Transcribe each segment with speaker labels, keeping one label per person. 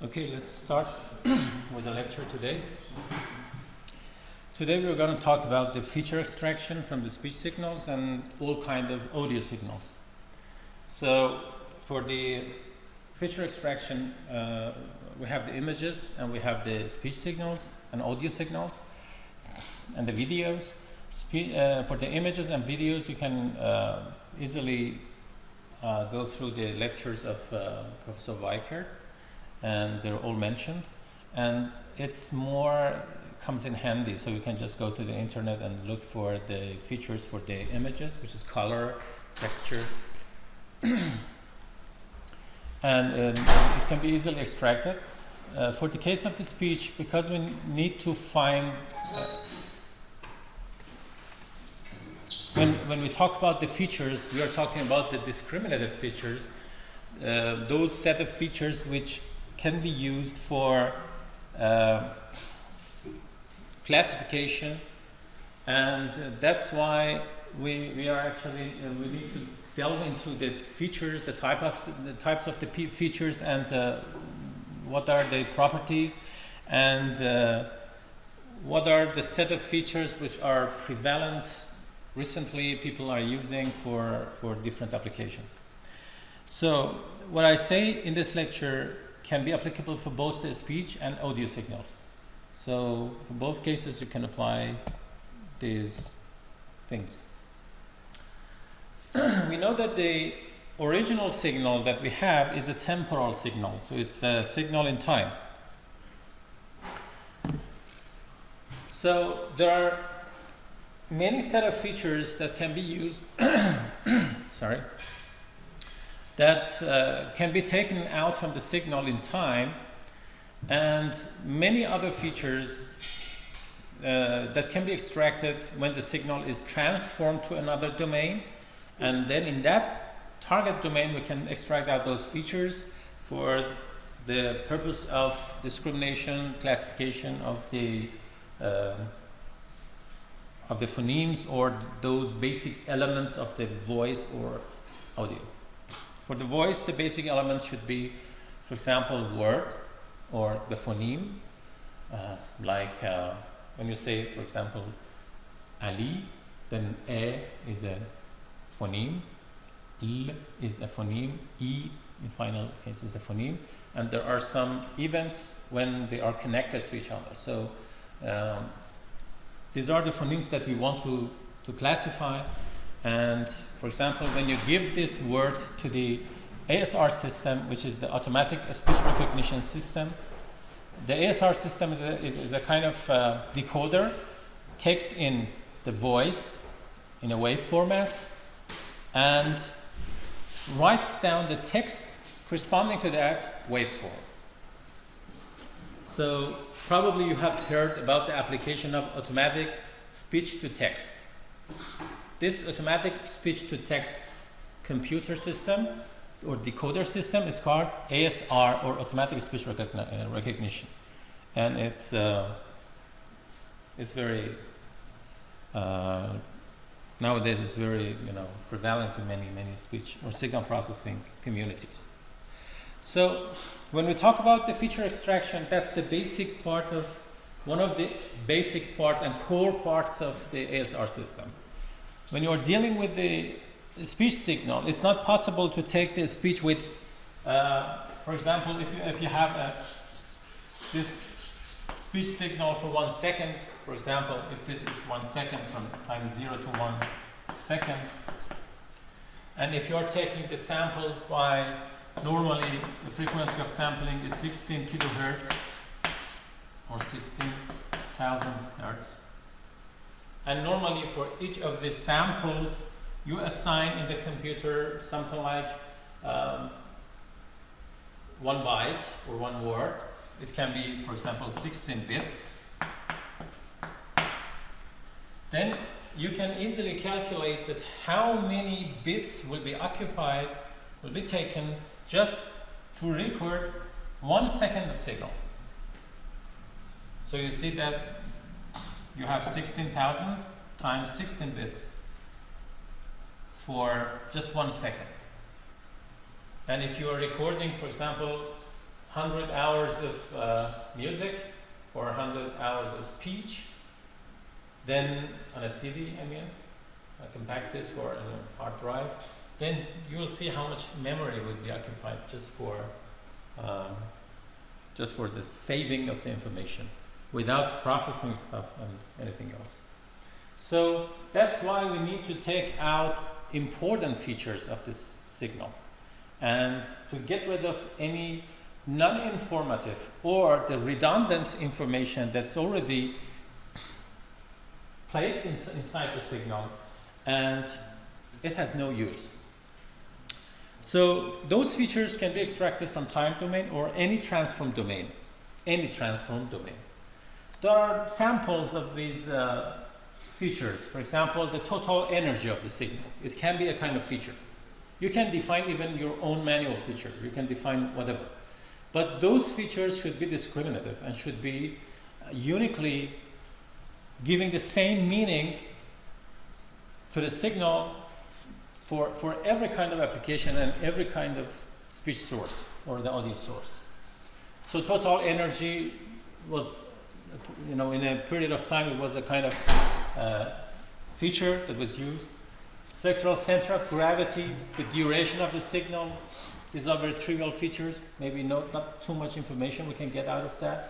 Speaker 1: Okay, let's start with the lecture today. Today we're going to talk about the feature extraction from the speech signals and all kind of audio signals. So for the feature extraction, we have the images and we have the speech signals and audio signals and the videos. For the images and videos, you can easily go through the lectures of Professor Weikert, and they're all mentioned, and it's more comes in handy, so you can just go to the internet and look for the features for the images, which is color, texture, and it can be easily extracted. For the case of the speech, because we need to find when we talk about the features, we are talking about the discriminative features, those set of features which can be used for classification, and that's why we are actually we need to delve into the features, the types of the features, and what are the properties, and what are the set of features which are prevalent recently people are using for different applications. So what I say in this lecture can be applicable for both the speech and audio signals. So for both cases you can apply these things. We know that the original signal that we have is a temporal signal, so it's a signal in time. So there are many set of features that can be used that can be taken out from the signal in time, and many other features that can be extracted when the signal is transformed to another domain, and then in that target domain we can extract out those features for the purpose of discrimination, classification of the phonemes or those basic elements of the voice or audio. For the voice, the basic element should be, for example, word or the phoneme, like when you say, for example, Ali, then E is a phoneme, L is a phoneme, E in final case is a phoneme, and there are some events when they are connected to each other. So these are the phonemes that we want to classify. And for example, when you give this word to the ASR system, which is the automatic speech recognition system, the ASR system is a kind of decoder, takes in the voice in a wave format and writes down the text corresponding to that waveform. So probably you have heard about the application of automatic speech to text. This automatic speech to text computer system or decoder system is called ASR, or automatic speech recognition, and it's very nowadays it's very prevalent in many speech or signal processing communities. So when we talk about the feature extraction, that's the basic part of one of the basic parts and core parts of the ASR system. When you are dealing with the speech signal, it's not possible to take the speech with, for example, if you have this speech signal for 1 second, for example, if this is 1 second from time 0 to 1 second, and if you are taking the samples by, normally the frequency of sampling is 16 kilohertz or 16,000 hertz. And normally for each of these samples, you assign in the computer something like 1 byte or 1 word. It can be, for example, 16 bits. Then you can easily calculate that how many bits will be occupied, will be taken just to record 1 second of signal. So you see that you have 16,000 times 16 bits for just 1 second. And if you are recording, for example, 100 hours of music or 100 hours of speech, then on a CD, a compact disc or a hard drive, then you will see how much memory would be occupied just for the saving of the information without processing stuff and anything else. So that's why we need to take out important features of this signal and to get rid of any non-informative or the redundant information that's already placed inside the signal and it has no use. So those features can be extracted from time domain or any transform domain. There are samples of these features. For example, the total energy of the signal. It can be a kind of feature. You can define even your own manual feature. You can define whatever. But those features should be discriminative and should be uniquely giving the same meaning to the signal for every kind of application and every kind of speech source or the audio source. So total energy was, in a period of time, it was a kind of feature that was used. Spectral center of gravity, the duration of the signal, these are very trivial features, maybe not too much information we can get out of that.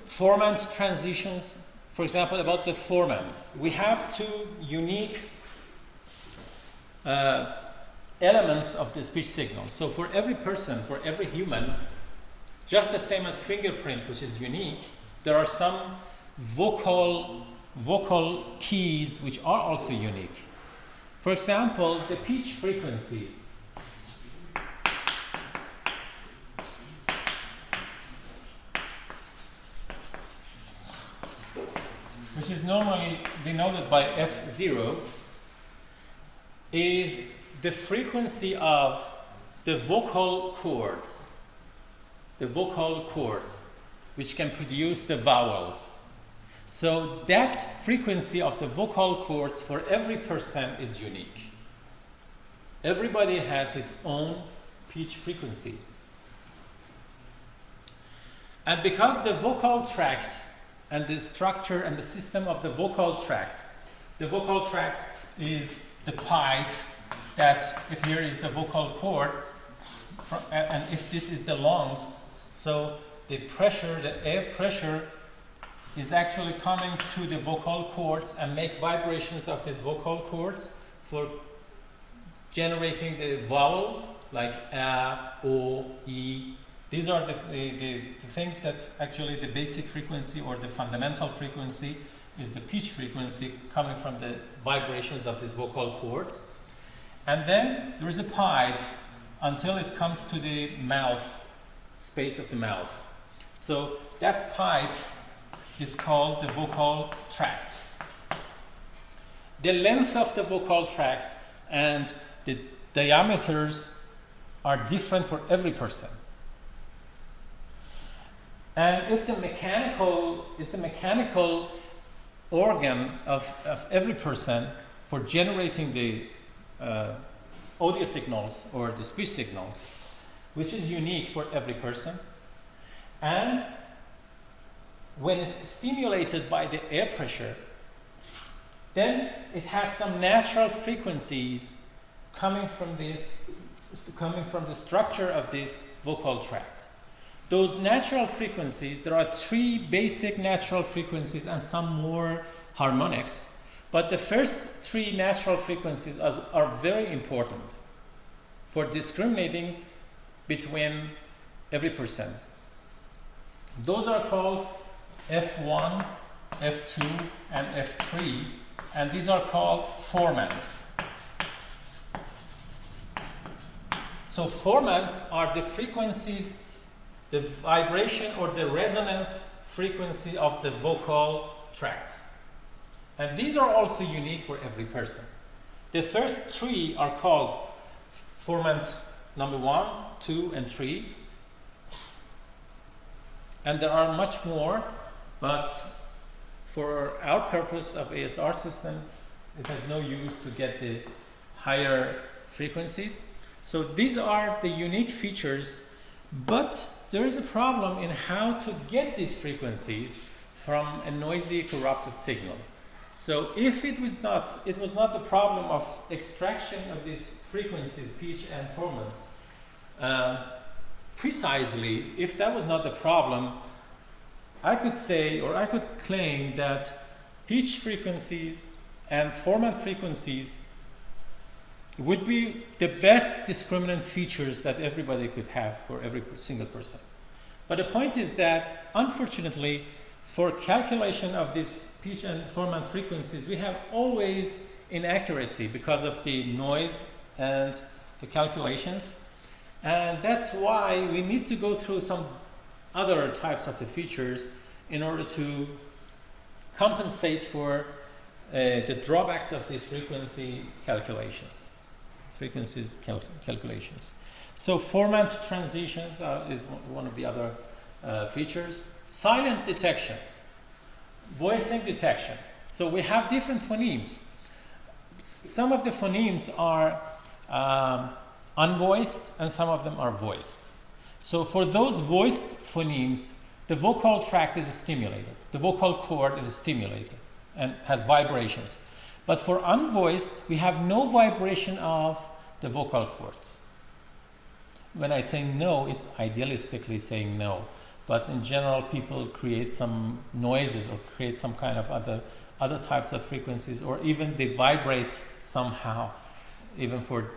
Speaker 1: Formant transitions, for example, about the formants. We have two unique elements of the speech signal. So for every person, for every human, just the same as fingerprints, which is unique, there are some vocal keys which are also unique. For example, the pitch frequency. Which is normally denoted by F0, is the frequency of the vocal cords, which can produce the vowels. So that frequency of the vocal cords for every person is unique. Everybody has its own pitch frequency. And because the vocal tract and the structure and the system of the vocal tract is the pipe that, if here is the vocal cord, and if this is the lungs, so the pressure, the air pressure is actually coming through the vocal cords and make vibrations of these vocal cords for generating the vowels like a, o, e. These are the things that actually the basic frequency or the fundamental frequency is the pitch frequency coming from the vibrations of these vocal cords. And then there is a pipe until it comes to the mouth, space of the mouth. So that pipe is called the vocal tract. The length of the vocal tract and the diameters are different for every person. And it's a mechanical organ of every person for generating the audio signals or the speech signals, which is unique for every person. And when it's stimulated by the air pressure, then it has some natural frequencies coming from the structure of this vocal tract. Those natural frequencies, there are 3 basic natural frequencies and some more harmonics, but the first 3 natural frequencies are very important for discriminating between every person. Those are called F1, F2, and F3, and these are called formants. So formants are the frequencies, the vibration or the resonance frequency of the vocal tracts. And these are also unique for every person. The first 3 are called formant number 1, 2, and 3. And there are much more, but for our purpose of ASR system, it has no use to get the higher frequencies. So these are the unique features But there is a problem in how to get these frequencies from a noisy, corrupted signal. So if it was not the problem of extraction of these frequencies, pitch and formants, precisely, if that was not the problem, I could say, or I could claim that pitch frequency and formant frequencies would be the best discriminant features that everybody could have for every single person. But the point is that, unfortunately, for calculation of these pitch and formant frequencies, we have always inaccuracy because of the noise and the calculations. And that's why we need to go through some other types of the features in order to compensate for the drawbacks of these calculations. So formant transitions is one of the other features. Silent detection, voicing detection. So we have different phonemes. Some of the phonemes are unvoiced and some of them are voiced. So for those voiced phonemes, the vocal tract is stimulated. The vocal cord is stimulated and has vibrations. But for unvoiced, we have no vibration of the vocal cords. When I say no, it's idealistically saying no. But in general, people create some noises or create some kind of other types of frequencies, or even they vibrate somehow, even for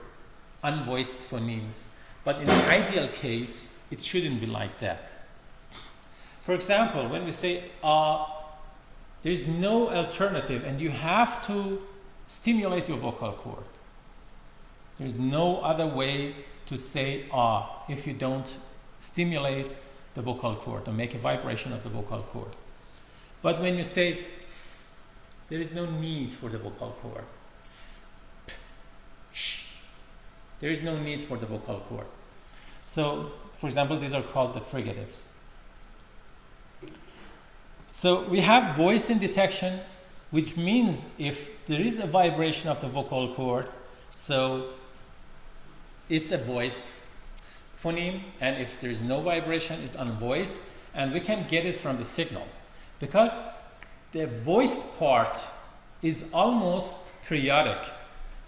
Speaker 1: unvoiced phonemes. But in the ideal case, it shouldn't be like that. For example, when we say there's no alternative and you have to stimulate your vocal cord. There's no other way to say if you don't stimulate the vocal cord or make a vibration of the vocal cord. But when you say s, there is no need for the vocal cord. S, p, sh. There is no need for the vocal cord. So, for example, these are called the frigatives. So we have voice in detection, which means if there is a vibration of the vocal cord, so it's a voiced phoneme, and if there is no vibration, it's unvoiced, and we can get it from the signal. Because the voiced part is almost periodic.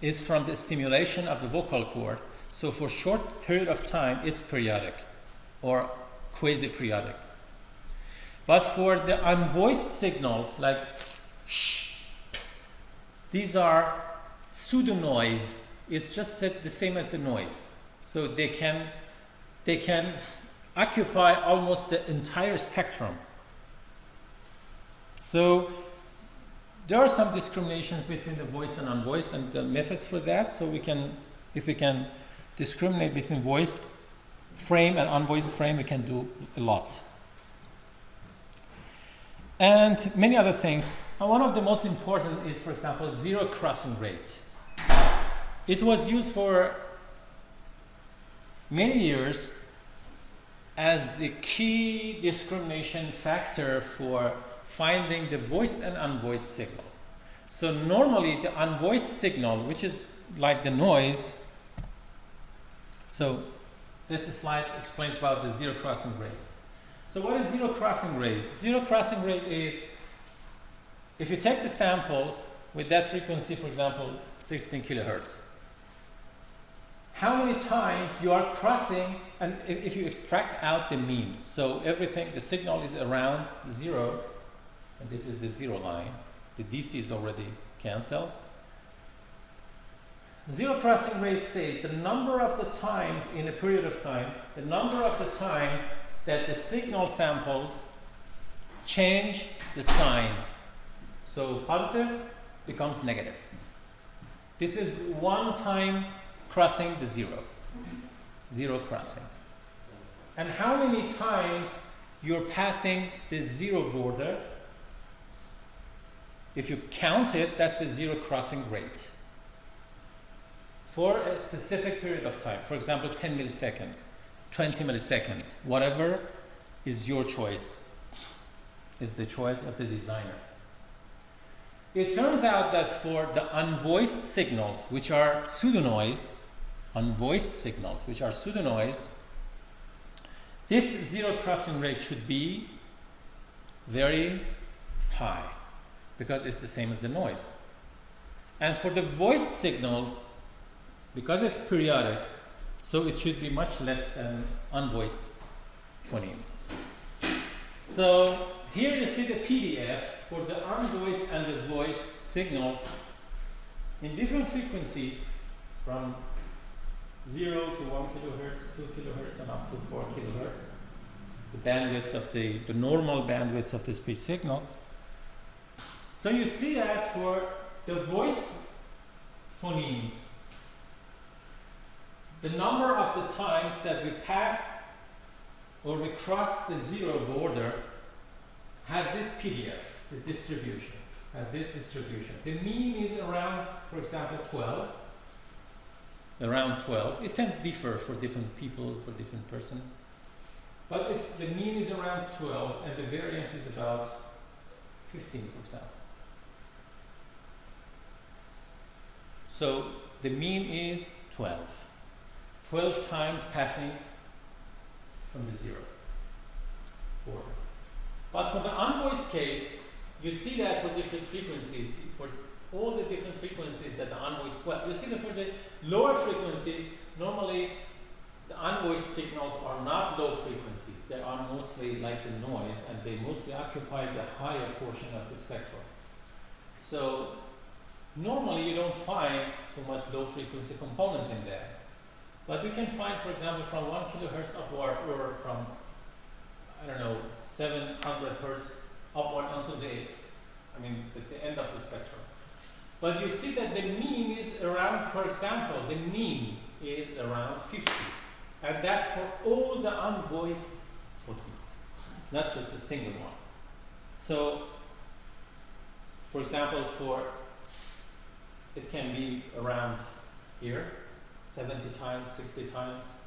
Speaker 1: It's from the stimulation of the vocal cord, so for a short period of time, it's periodic or quasi-periodic. But for the unvoiced signals like s, sh, p, these are pseudo noise. It's just the same as the noise. So they can occupy almost the entire spectrum. So there are some discriminations between the voiced and unvoiced, and the methods for that. So if we can discriminate between voiced frame and unvoiced frame, we can do a lot. And many other things. And one of the most important is, for example, zero crossing rate. It was used for many years as the key discrimination factor for finding the voiced and unvoiced signal. So normally the unvoiced signal, which is like the noise, so this slide explains about the zero crossing rate. So what is zero crossing rate? Zero crossing rate is if you take the samples with that frequency, for example, 16 kilohertz, how many times you are crossing, and if you extract out the mean, so everything, the signal is around zero, and this is the zero line, the DC is already cancelled. Zero crossing rate says the number of the times in a period of time, the number of the times that the signal samples change the sign. So positive becomes negative. This is one time crossing the zero crossing. And how many times you're passing the zero border? If you count it, that's the zero crossing rate for a specific period of time. For example, 10 milliseconds, 20 milliseconds, whatever is your choice, is the choice of the designer. It turns out that for the unvoiced signals, which are pseudo-noise, unvoiced signals, which are pseudo-noise, this zero crossing rate should be very high because it's the same as the noise. And for the voiced signals, because it's periodic, so it should be much less than unvoiced phonemes. So here you see the PDF for the unvoiced and the voiced signals in different frequencies from 0 to 1 kilohertz, 2 kilohertz, and up to 4 kilohertz. The bandwidths of the normal bandwidths of the speech signal. So you see that for the voiced phonemes, the number of the times that we pass or we cross the zero border has this PDF, the distribution, has this distribution. The mean is around, for example, 12. Around 12. It can differ for different people, for different person. But the mean is around 12 and the variance is about 15, for example. So the mean is 12. 12 times passing from the zero border. But for the unvoiced case, you see that for different frequencies, for all the different frequencies that the unvoiced, well, you see that for the lower frequencies, normally the unvoiced signals are not low frequencies. They are mostly like the noise, and they mostly occupy the higher portion of the spectrum. So normally you don't find too much low frequency components in there. But you can find, for example, from 1 kilohertz upward, or from, I don't know, 700 hertz upward until the end of the spectrum. But you see that the mean is around, for example, the mean is around 50. And that's for all the unvoiced phonemes, not just a single one. So, for example, for S, it can be around here, 70 times, 60 times,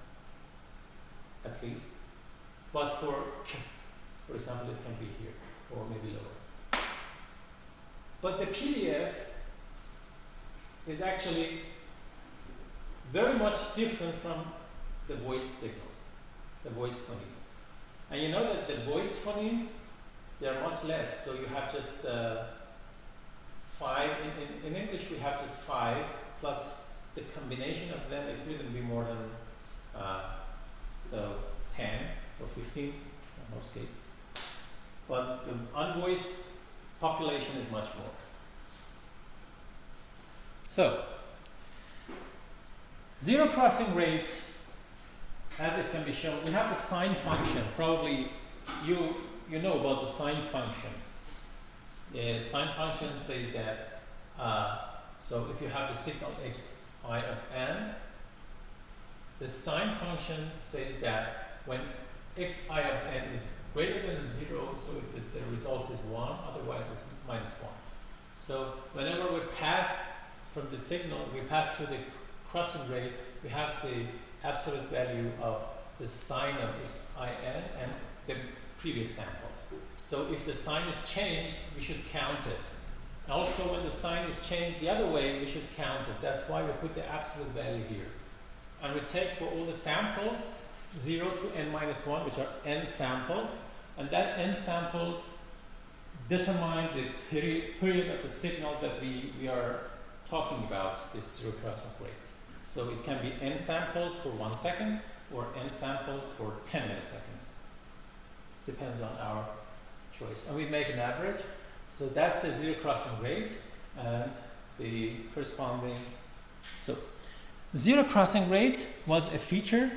Speaker 1: at least. But for K, for example, it can be here, or maybe lower. But the PDF is actually very much different from the voiced signals, the voiced phonemes. And you know that the voiced phonemes, they are much less, so you have just 5, in English we have just 5, plus the combination of them, it wouldn't be more than, 10 or 15 in most cases. But the unvoiced population is much more. So, zero crossing rate, as it can be shown, we have the sine function. Probably you know about the sine function. The sine function says that, so if you have the signal xi of n, the sine function says that when xi of n is greater than 0, so the result is 1, otherwise it's minus 1. So whenever we pass from the signal, we pass through the crossing rate, we have the absolute value of the sine of xin and the previous sample. So if the sign is changed, we should count it. And also when the sign is changed the other way, we should count it. That's why we put the absolute value here. And we take for all the samples 0 to n minus 1, which are n samples, and that n samples determine the period of the signal that we are talking about, this zero crossing rate. So it can be n samples for 1 second or n samples for 10 milliseconds. Depends on our choice. And we make an average. So that's the zero crossing rate and the corresponding. So zero crossing rate was a feature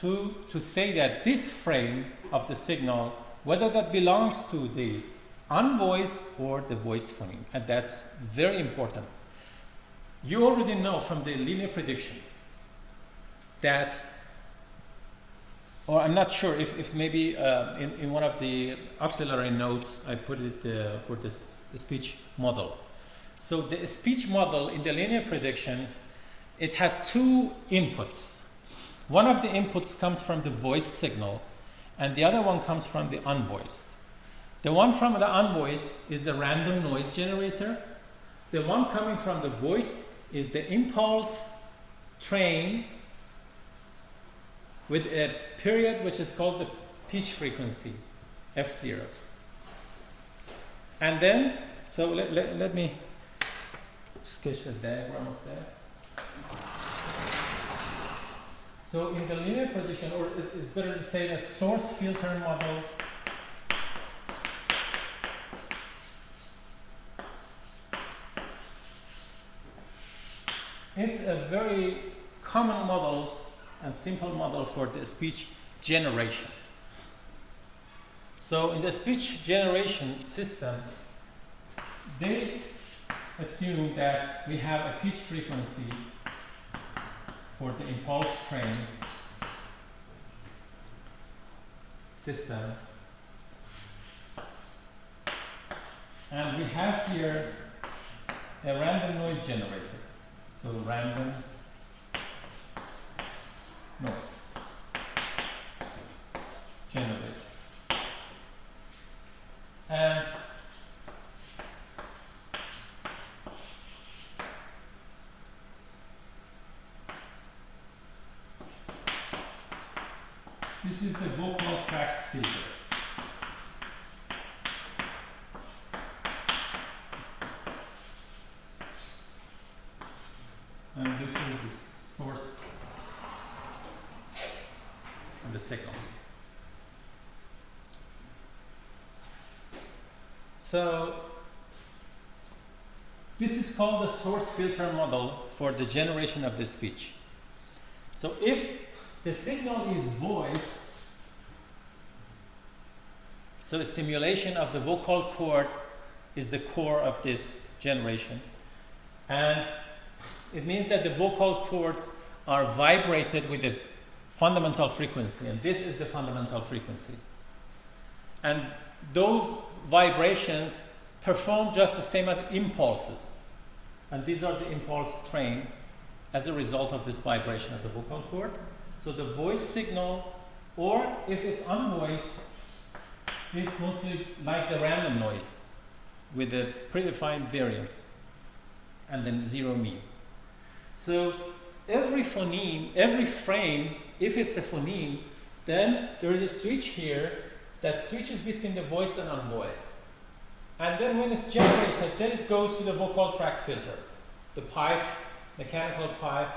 Speaker 1: to say that this frame of the signal, whether that belongs to the unvoiced or the voiced phoneme, and that's very important. You already know from the linear prediction that, or I'm not sure if maybe in one of the auxiliary notes I put it for the speech model. So the speech model in the linear prediction, it has 2 inputs. One of the inputs comes from the voiced signal and the other one comes from the unvoiced. The one from the unvoiced is a random noise generator. The one coming from the voiced is the impulse train with a period which is called the pitch frequency, F0. And then, so let me sketch the diagram of that. So in the linear prediction, or it's better to say that source filter model it's a very common model and simple model for the speech generation. So in the speech generation system, they assume that we have a pitch frequency for the impulse train system. And we have here a random noise generator. So random noise generator. And this is the vocal tract filter. And this is the source of the signal. So this is called the source filter model for the generation of the speech. So if the signal is voice, so stimulation of the vocal cord is the core of this generation. And it means that the vocal cords are vibrated with the fundamental frequency, and this is the fundamental frequency. And those vibrations perform just the same as impulses. And these are the impulse train as a result of this vibration of the vocal cords. So the voice signal, or if it's unvoiced, it's mostly like the random noise with a predefined variance and then zero mean. So every phoneme, every frame, if it's a phoneme, then there is a switch here that switches between the voiced and unvoiced. And then when it's generated, then it goes to the vocal tract filter, the pipe, mechanical pipe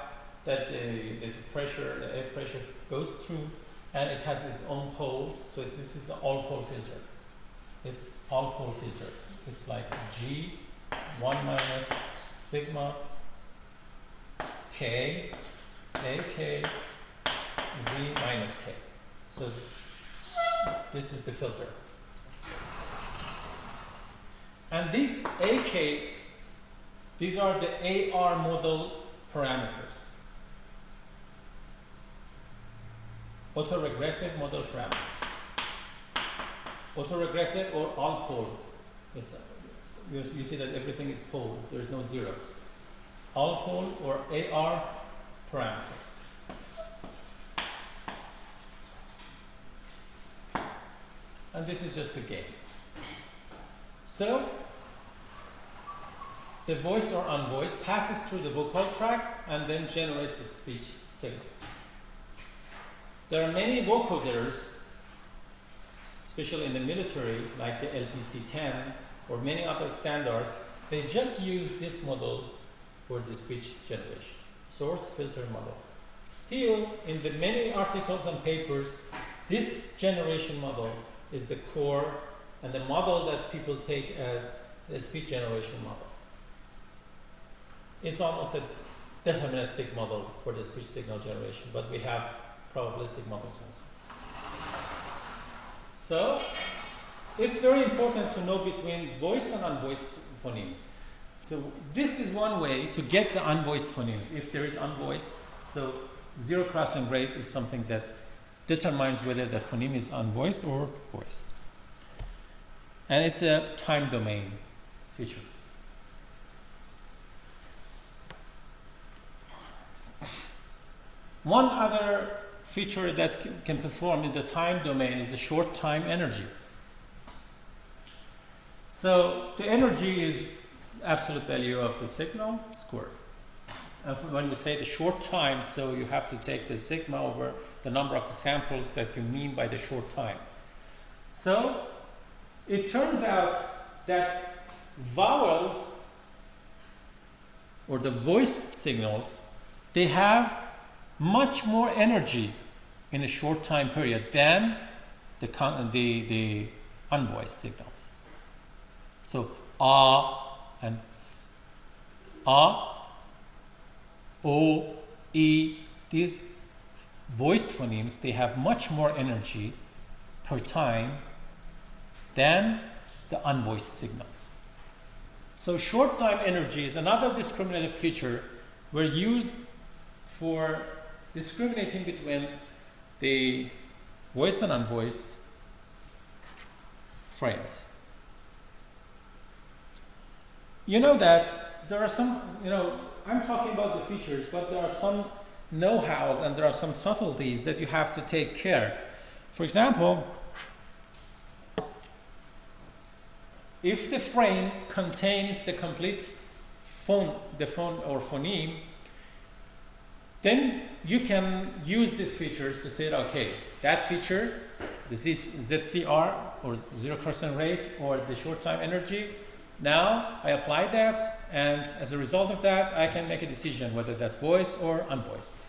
Speaker 1: that the pressure, the air pressure goes through, and it has its own poles. So this is an all-pole filter. It's all-pole filter. It's like G, 1 minus sigma, K, AK, Z minus K. So this is the filter. And these AK, these are the AR model parameters. Autoregressive model parameters. Autoregressive or all pole. You see that everything is pole. There is no zeros. All pole or AR parameters. And this is just the gain. So the voiced or unvoiced passes through the vocal tract and then generates the speech signal. There are many vocoders, especially in the military, like the LPC-10 or many other standards. They just use this model for the speech generation, source filter model. Still, in the many articles and papers, this generation model is the core and the model that people take as the speech generation model. It's almost a deterministic model for the speech signal generation, but we have probabilistic models also. So, it's very important to know between voiced and unvoiced phonemes. So this is one way to get the unvoiced phonemes, if there is unvoiced. So zero crossing rate is something that determines whether the phoneme is unvoiced or voiced. And it's a time domain feature. One other feature that can perform in the time domain is the short time energy. So the energy is absolute value of the signal squared. And when we say the short time, so you have to take the sigma over the number of the samples that you mean by the short time. So it turns out that vowels, or the voiced signals, they have much more energy in a short time period than the unvoiced signals. So and s, o, e, these voiced phonemes, they have much more energy per time than the unvoiced signals. So short time energy is another discriminative feature we're used for discriminating between the voiced and unvoiced frames. You know that there are some, I'm talking about the features, but there are some know-hows and there are some subtleties that you have to take care. For example, if the frame contains the complete phone or phoneme, then you can use these features to say, okay, that feature, the ZCR or zero crossing rate or the short time energy, now I apply that, and as a result of that, I can make a decision whether that's voiced or unvoiced.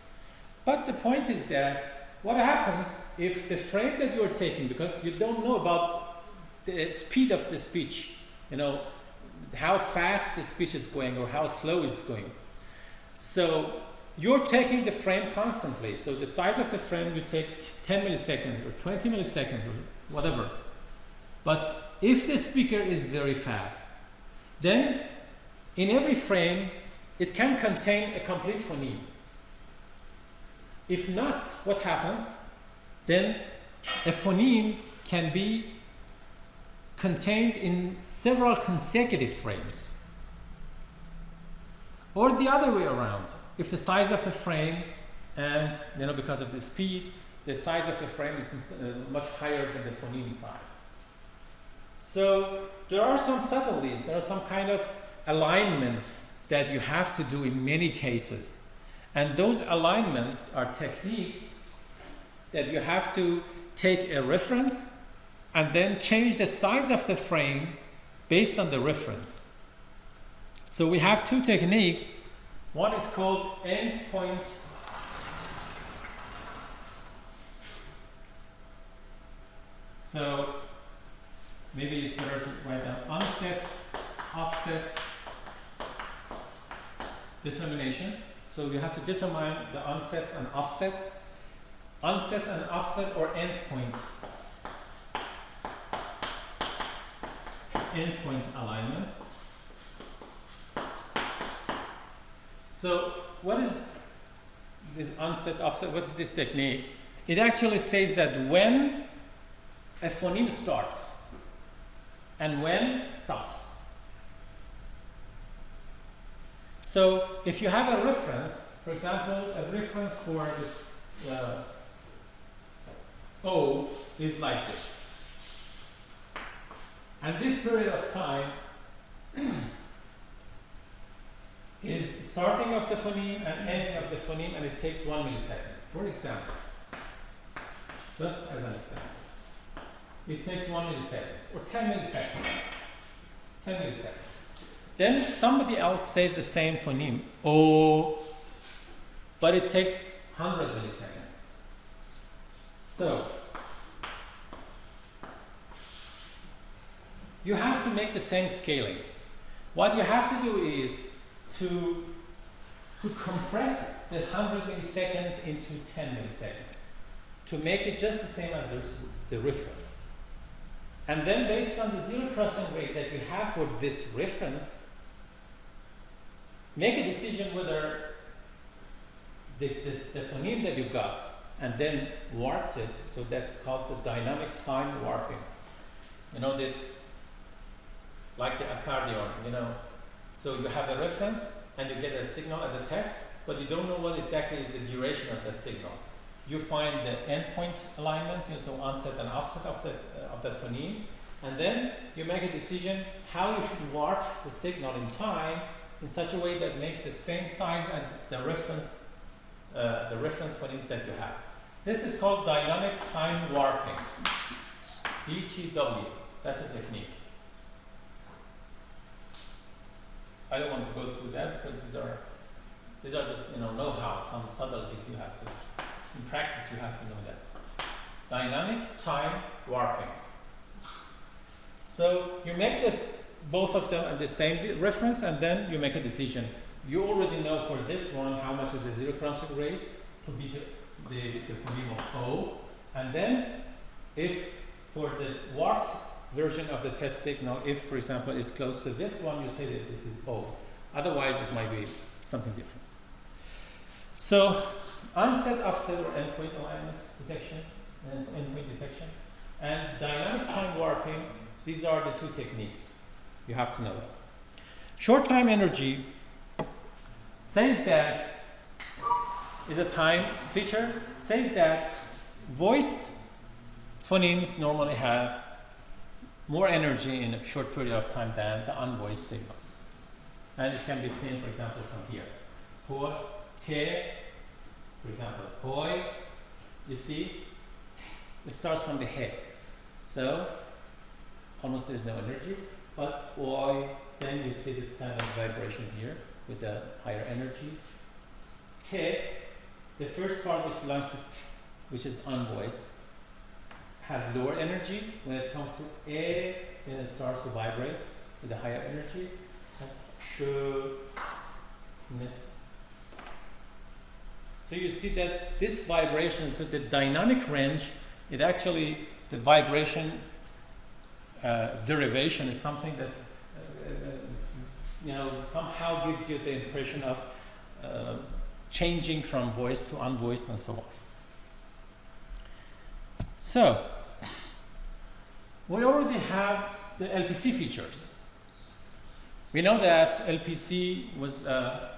Speaker 1: But the point is that what happens if the frame that you're taking, because you don't know about the speed of the speech, how fast the speech is going or how slow it's going. So you're taking the frame constantly. So the size of the frame, you take 10 milliseconds or 20 milliseconds or whatever. But if the speaker is very fast, then in every frame, it can contain a complete phoneme. If not, what happens? Then a phoneme can be contained in several consecutive frames. Or the other way around. If the size of the frame and, because of the speed, the size of the frame is much higher than the phoneme size. So there are some subtleties, there are some kind of alignments that you have to do in many cases. And those alignments are techniques that you have to take a reference and then change the size of the frame based on the reference. So we have two techniques. One is called endpoint so maybe it's better to write down onset, offset, determination. So you have to determine the onset and offsets. Onset and offset or endpoint. Endpoint alignment. So what is this onset, offset? What's this technique? It actually says that when a phoneme starts and when stops. So if you have a reference, for example, a reference for this O is like this. And this period of time is starting of the phoneme and ending of the phoneme, and it takes 1 millisecond. For example, just as an example, it takes 1 millisecond or 10 milliseconds. 10 milliseconds. Then somebody else says the same phoneme, O, but it takes 100 milliseconds. So you have to make the same scaling. What you have to do is to compress the 100 milliseconds into 10 milliseconds to make it just the same as the reference. And then based on the zero crossing rate that you have for this reference, make a decision whether the phoneme that you got and then warped it, so that's called the dynamic time warping. This, like the accordion, So you have a reference and you get a signal as a test, but you don't know what exactly is the duration of that signal. You find the endpoint alignment, so onset and offset of the phoneme, and then you make a decision how you should warp the signal in time in such a way that makes the same size as the reference phonemes that you have. This is called dynamic time warping, DTW. That's a technique. I don't want to go through that because these are the know-how, some subtleties you have to. In practice, you have to know that. Dynamic time warping. So you make both of them at the same reference, and then you make a decision. You already know for this one how much is the zero crossing rate to be the phoneme of O, and then if for the warped version of the test signal, if for example it's close to this one, you say that this is O. Otherwise, it might be something different. So onset, offset, or endpoint alignment detection, and dynamic time warping. These are the two techniques. You have to know that. Short time energy says that is a time feature, says that voiced phonemes normally have more energy in a short period of time than the unvoiced signals. And it can be seen, for example, from here. Po, te, for example, poi, you see, it starts from the head. So, almost there's no energy, but oi, then you see this kind of vibration here with a higher energy. Te, the first part which belongs to t, which is unvoiced, has lower energy. When it comes to e, then it starts to vibrate with a higher energy. Sh, nis, s. So you see that this vibration, so the dynamic range, it actually, the vibration derivation is something that somehow gives you the impression of changing from voiced to unvoiced and so on. So we already have the LPC features. We know that LPC was a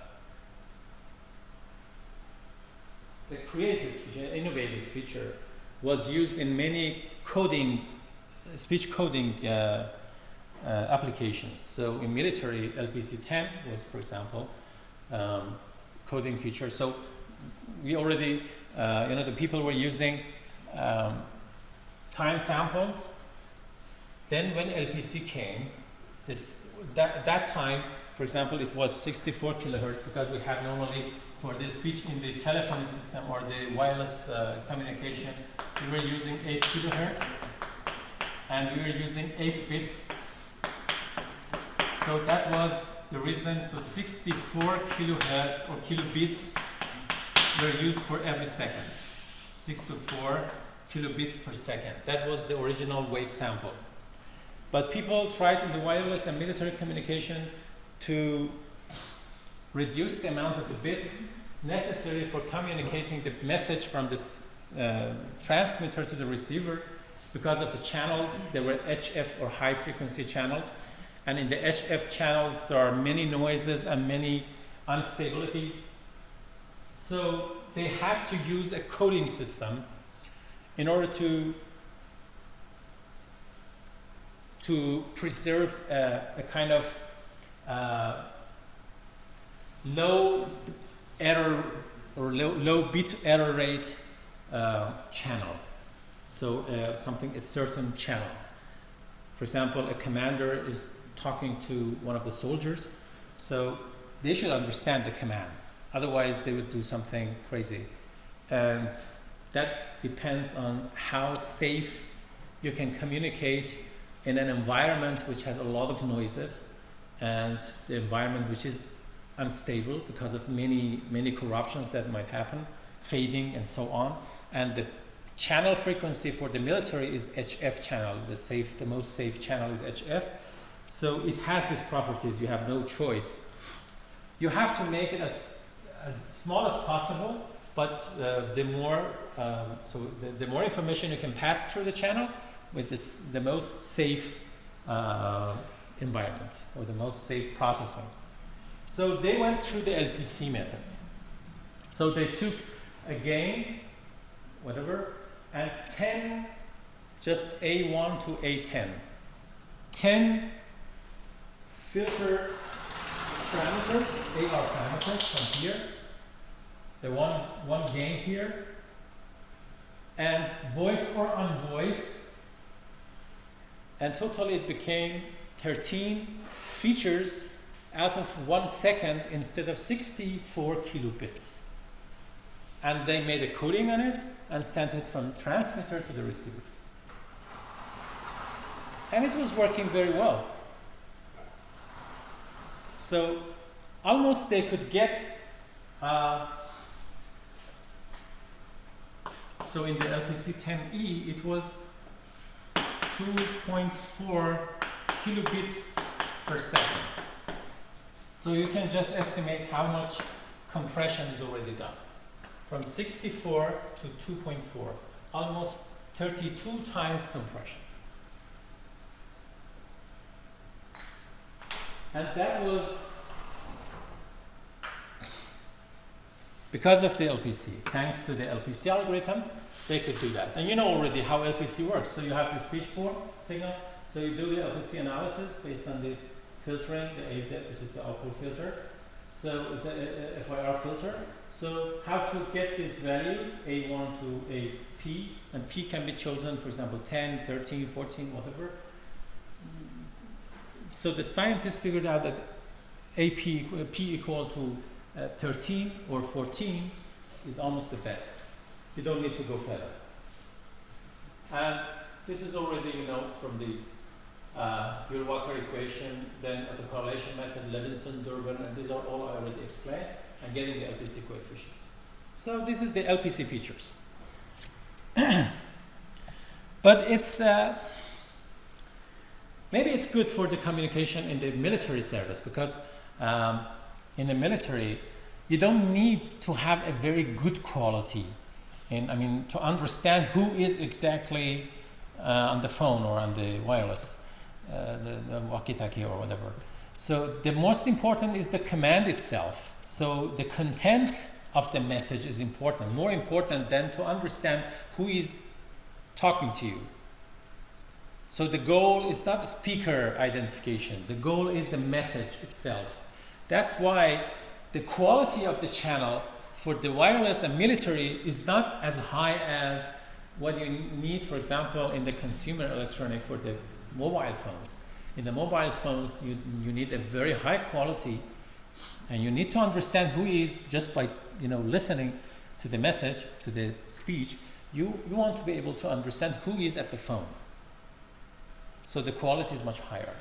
Speaker 1: creative feature, innovative feature, was used in many speech coding applications. So in military, LPC-10 was, for example, coding feature. So we already, the people were using time samples. Then when LPC came, that time, for example, it was 64 kilohertz because we had normally for the speech in the telephony system or the wireless communication, we were using 8 kilohertz and we were using 8 bits. So that was the reason. So 64 kilohertz or kilobits were used for every second. 64 kilobits per second. That was the original wave sample. But people tried in the wireless and military communication to reduce the amount of the bits necessary for communicating the message from this transmitter to the receiver. Because of the channels, there were HF or high frequency channels. And in the HF channels, there are many noises and many instabilities. So they had to use a coding system in order to preserve a kind of low error or low bit error rate channel. So a certain channel. For example, a commander is talking to one of the soldiers, so they should understand the command. Otherwise, they would do something crazy. And that depends on how safe you can communicate in an environment which has a lot of noises and the environment which is unstable because of many corruptions that might happen, fading and so on. And the channel frequency for the military is HF channel. The most safe channel is HF. So it has these properties. You have no choice. You have to make it as small as possible, but the more information you can pass through the channel with the most safe environment or the most safe processing. So they went through the LPC methods. So they took a gain, whatever, and 10, just A1 to A10. 10 filter parameters, AR parameters from here, the one gain here, and voiced or unvoiced, and totally it became 13 features out of 1 second instead of 64 kilobits. And they made a coding on it and sent it from transmitter to the receiver. And it was working very well. So almost they could get, so in the LPC10E, it was 2.4 kilobits per second. So you can just estimate how much compression is already done. From 64 to 2.4, almost 32 times compression. And that was because of the LPC. Thanks to the LPC algorithm, they could do that. And you know already how LPC works. So you have the speech form signal. So you do the LPC analysis based on this filtering, the AZ, which is the output filter. So it's a FYR filter. So how to get these values, A1 to AP, and P can be chosen, for example, 10, 13, 14, whatever. So the scientists figured out that P equal to 13 or 14 is almost the best. You don't need to go further. And this is already, you know, from the Buell-Walker equation, then autocorrelation method, Levinson, Durbin, and these are all I already explained, and getting the LPC coefficients. So this is the LPC features. But it's maybe it's good for the communication in the military service, because in the military you don't need to have a very good quality, and I mean to understand who is exactly on the phone or on the wireless, the walkie-talkie or whatever. So the most important is the command itself. So the content of the message is important, more important than to understand who is talking to you. So the goal is not speaker identification. The goal is the message itself. That's why the quality of the channel for the wireless and military is not as high as what you need, for example, in the consumer electronic for the mobile phones. In the mobile phones, you need a very high quality, and you need to understand who is just by, you know, listening to the message, to the speech. You want to be able to understand who is at the phone. So the quality is much higher.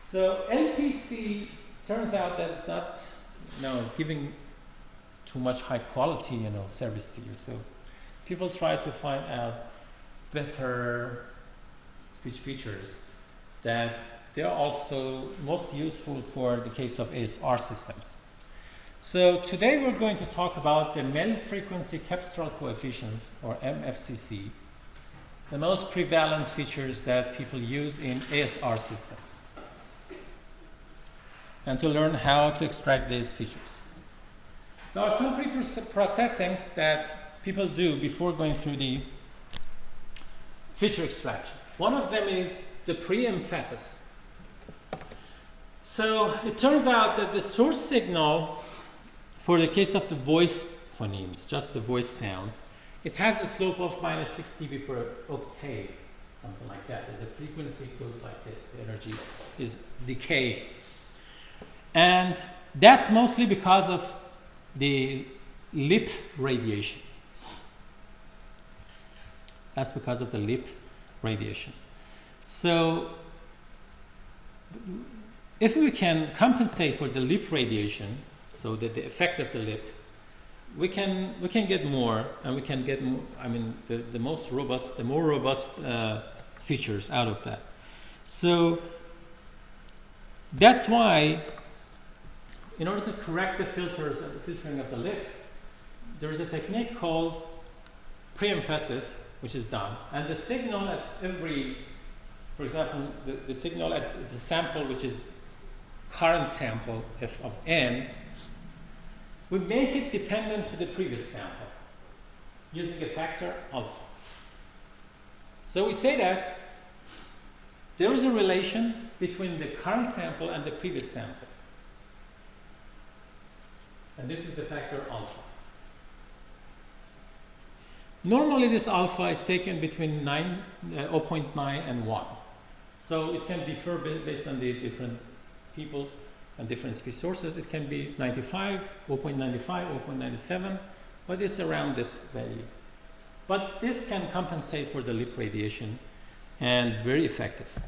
Speaker 1: So LPC turns out that it's not, you know, giving too much high quality, you know, service to you. So people try to find out better speech features that they are also most useful for the case of ASR systems. So today we're going to talk about the mel frequency cepstral coefficients, or MFCC, the most prevalent features that people use in ASR systems, and to learn how to extract these features. There are some pre-processings that people do before going through the feature extraction. One of them is the pre-emphasis. So it turns out that the source signal, for the case of the voice phonemes, just the voice sounds, it has a slope of minus 6 dB per octave, something like that. The frequency goes like this, the energy is decay. And that's mostly because of the lip radiation. That's because of the lip radiation. So if we can compensate for the lip radiation, so that the effect of the lip, we can get more, and we can get more, I mean the more robust features out of that. So that's why, in order to correct the filtering of the lips, there is a technique called pre-emphasis, which is done, and the signal at every, for example, the signal at the sample, which is current sample f of n, we make it dependent to the previous sample using a factor alpha. So we say that there is a relation between the current sample and the previous sample. and this is the factor alpha. Normally this alpha is taken between 0.9 and 1. So it can differ based on the different people and different speech sources. It can be 95, 0.95, 0.97, but it's around this value. But this can compensate for the lip radiation and very effective.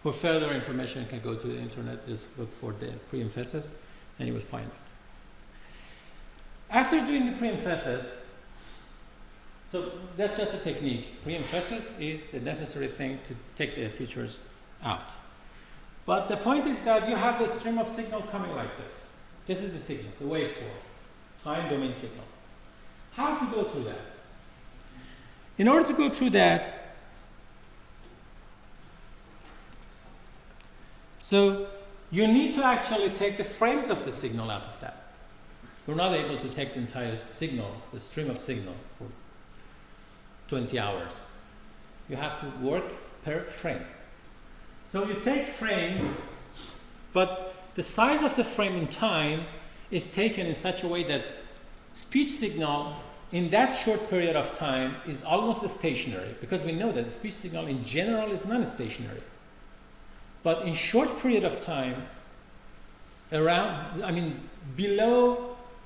Speaker 1: For further information, you can go to the internet, just look for the pre-emphasis, and you will find it. After doing the pre-emphasis, so that's just a technique. Pre-emphasis is the necessary thing to take the features out. But the point is that you have a stream of signal coming like this. This is the signal, the waveform, time domain signal. How to go through that? In order to go through that, so you need to actually take the frames of the signal out of that. You're not able to take the entire signal, the stream of signal, for 20 hours. You have to work per frame. So you take frames, but the size of the frame in time is taken in such a way that speech signal in that short period of time is almost stationary, because we know that the speech signal in general is non-stationary. But in short period of time, below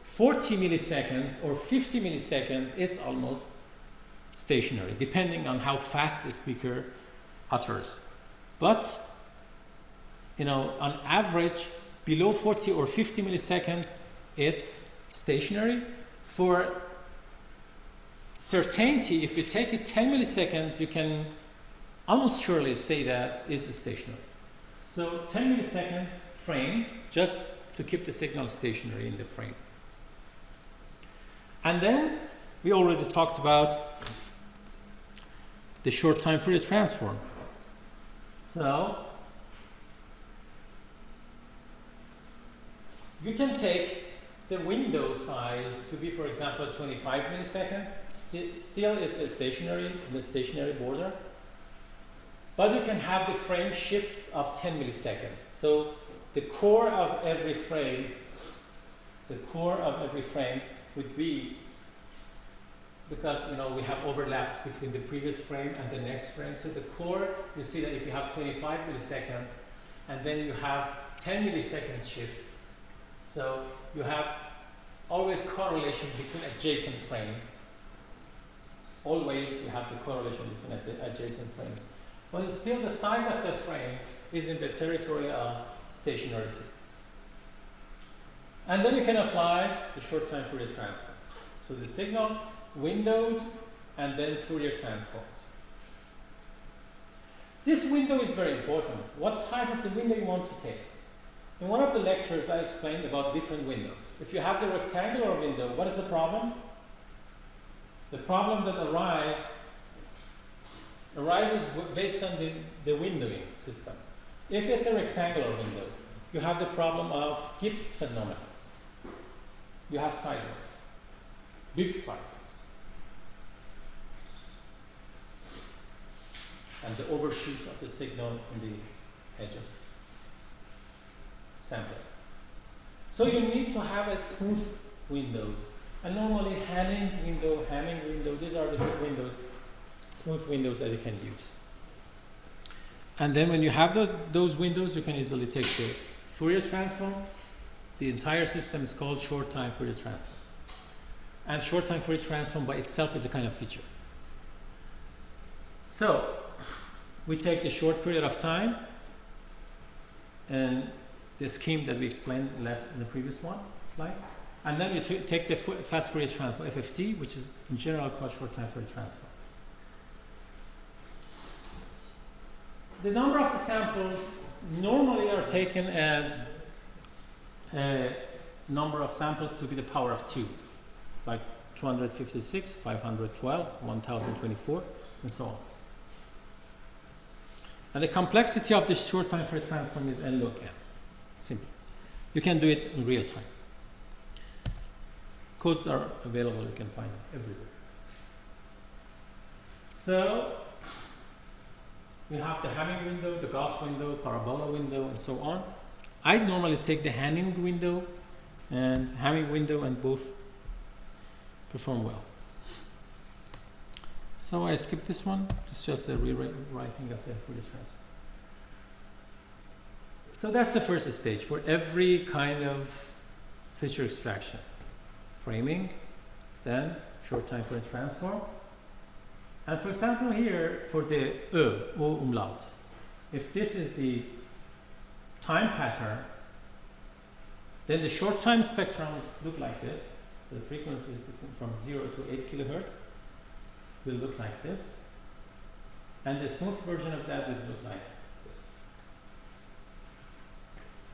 Speaker 1: 40 milliseconds or 50 milliseconds, it's almost stationary, depending on how fast the speaker utters. But, on average, below 40 or 50 milliseconds, it's stationary. For certainty, if you take it 10 milliseconds, you can almost surely say that it's stationary. So 10 milliseconds frame, just to keep the signal stationary in the frame. And then we already talked about the short time Fourier transform. So you can take the window size to be, for example, 25 milliseconds. Still it's a stationary, in the stationary border. But you can have the frame shifts of 10 milliseconds. So the core of every frame would be, because we have overlaps between the previous frame and the next frame. So the core, you see that if you have 25 milliseconds and then you have 10 milliseconds shift, so you have always correlation between adjacent frames. Always you have the correlation between the adjacent frames. But still the size of the frame is in the territory of stationarity. And then you can apply the short time Fourier transform. So the signal, windows, and then Fourier transform. This window is very important. What type of the window you want to take? In one of the lectures I explained about different windows. If you have the rectangular window, what is the problem? The problem that arises based on the windowing system. If it's a rectangular window, you have the problem of Gibbs phenomenon. You have side lobes, big side lobes, and the overshoot of the signal in the edge of sampling. So you need to have a smooth window. And normally Hamming window, these are the big windows, smooth windows that you can use. And then when you have those windows, you can easily take the Fourier transform. The entire system is called short time Fourier transform. And short time Fourier transform by itself is a kind of feature. So we take the short period of time and the scheme that we explained in the previous slide. And then we take the fast Fourier transform, FFT, which is in general called short time Fourier transform. The number of the samples normally are taken as a number of samples to be the power of 2, like 256, 512, 1024, and so on. And the complexity of this short time Fourier transform is n log n. Simple. You can do it in real time. Codes are available, you can find them everywhere. So we have the Hamming window, the Gauss window, parabola window, and so on. I normally take the Hamming window and Hamming window, and both perform well. So I skipped this one. It's just a rewriting of the Fourier transform. So that's the first stage for every kind of feature extraction. Framing, then short time Fourier transform. And for example here, for the O umlaut, if this is the time pattern, then the short time spectrum look like this. The frequencies from 0 to 8 kilohertz will look like this. And the smooth version of that will look like this.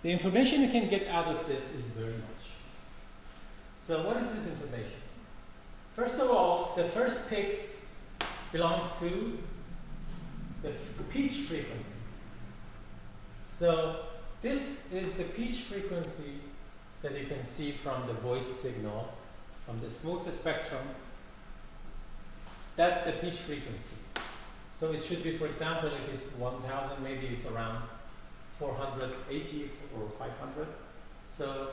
Speaker 1: The information you can get out of this is very much. So what is this information? First of all, the first pick belongs to the pitch frequency. So this is the pitch frequency that you can see from the voiced signal, from the smooth spectrum. That's the pitch frequency. So it should be, for example, if it's 1000, maybe it's around 480 or 500. So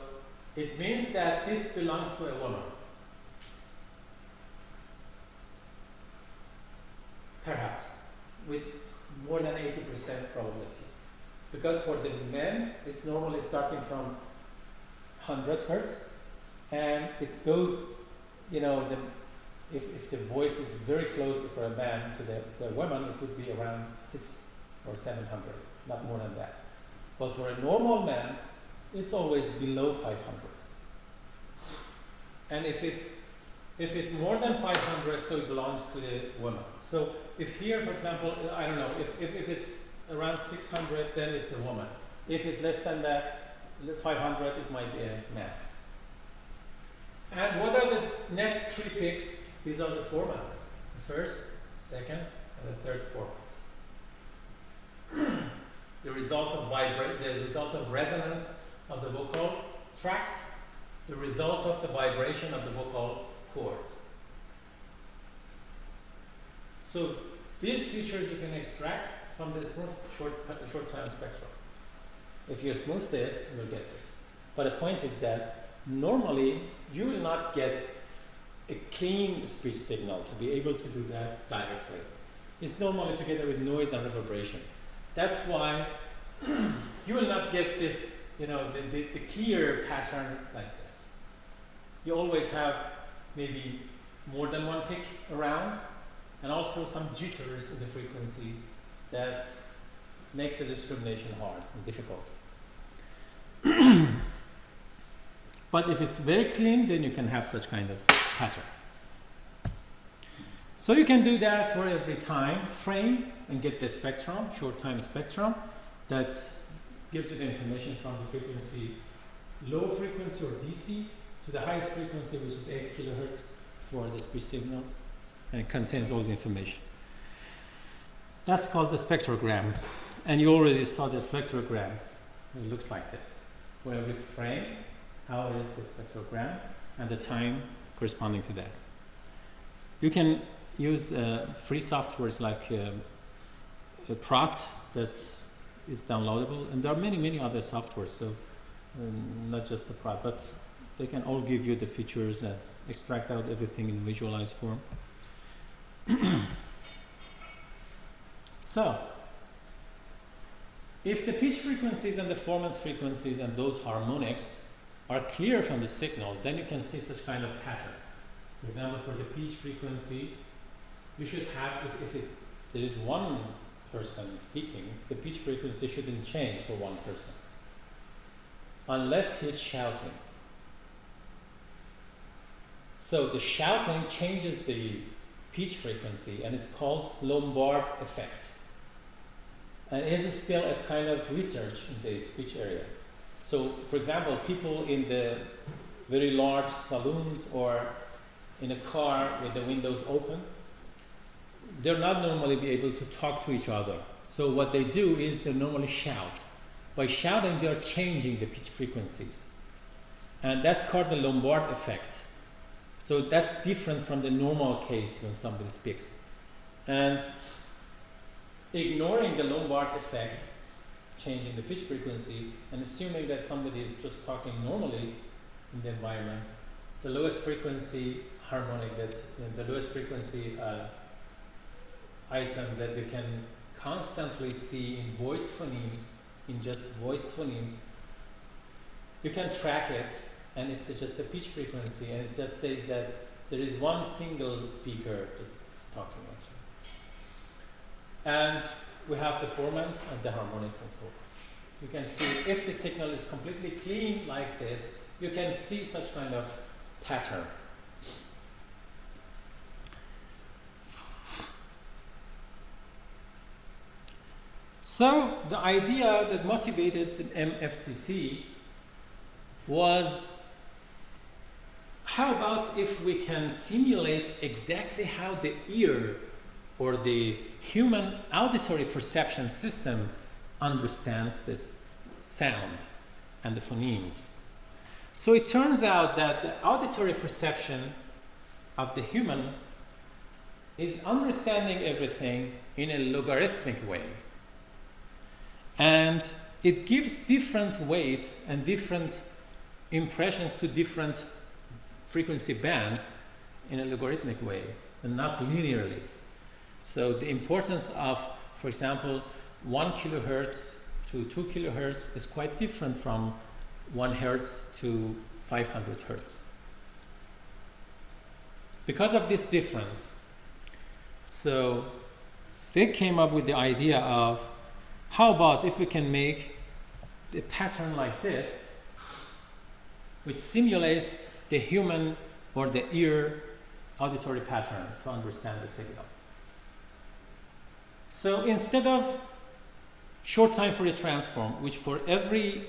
Speaker 1: it means that this belongs to a woman. Perhaps, with more than 80% probability. Because for the men, it's normally starting from 100 hertz, and it goes, you know, if the voice is very close for a man to a woman, it would be around 600 or 700, not more than that. But for a normal man, it's always below 500. And if it's more than 500, so it belongs to the woman. So if here, for example, I don't know, if it's around 600, then it's a woman. If it's less than that, 500, it might be a man. And what are the next three picks? These are the formats. The first, second, and the third format. It's the result of resonance of the vocal tract, the result of the vibration of the vocal cords. So these features you can extract from the smooth short time spectrum. If you smooth this, you will get this. But the point is that normally you will not get a clean speech signal to be able to do that directly. It's normally together with noise and reverberation. That's why you will not get this, you know, the clear pattern like this. You always have maybe more than one pick around, and also some jitters in the frequencies that makes the discrimination hard and difficult. But if it's very clean, then you can have such kind of pattern. So you can do that for every time frame and get the spectrum, short time spectrum, that gives you the information from the frequency, low frequency or DC, to the highest frequency, which is 8 kilohertz for the speech signal, and it contains all the information. That's called the spectrogram, and you already saw the spectrogram. It looks like this. For every frame, how is the spectrogram, and the time corresponding to that. You can use free softwares like Prot that is downloadable, and there are many other softwares, so not just the Prot, but they can all give you the features and extract out everything in visualized form. So, if the pitch frequencies and the formant frequencies and those harmonics are clear from the signal, then you can see such kind of pattern. For example, for the pitch frequency, you should have, if there is one person speaking, the pitch frequency shouldn't change for one person, unless he's shouting. So the shouting changes the pitch frequency, and it's called Lombard effect. And it is still a kind of research in the speech area. So, for example, people in the very large saloons or in a car with the windows open, they're not normally be able to talk to each other. So what they do is they normally shout. By shouting, they are changing the pitch frequencies. And that's called the Lombard effect. So that's different from the normal case when somebody speaks. And ignoring the Lombard effect, changing the pitch frequency, and assuming that somebody is just talking normally, in the environment. The lowest frequency harmonic, the lowest frequency item that you can constantly see in voiced phonemes, in just voiced phonemes. You can track it, and it's just a pitch frequency, and it just says that there is one single speaker that is talking actually. And we have the formants and the harmonics and so on. You can see if the signal is completely clean like this, you can see such kind of pattern. So the idea that motivated the MFCC was, how about if we can simulate exactly how the ear or the human auditory perception system understands this sound and the phonemes. So it turns out that the auditory perception of the human is understanding everything in a logarithmic way. And it gives different weights and different impressions to different frequency bands in a logarithmic way and not linearly. So the importance of, for example, 1 kilohertz to 2 kilohertz is quite different from 1 hertz to 500 hertz. Because of this difference, so they came up with the idea of, how about if we can make a pattern like this, which simulates the human or the ear auditory pattern to understand the signal. So instead of short time Fourier transform, which for every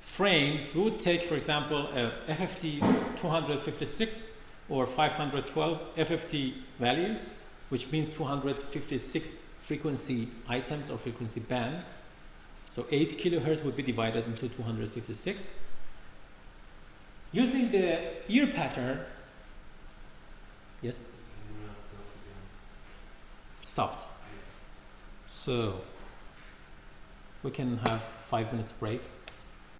Speaker 1: frame we would take, for example, a FFT 256 or 512 FFT values, which means 256 frequency items or frequency bands. So 8 kilohertz would be divided into 256. Using the ear pattern, yes? Stopped. So we can have 5 minutes break.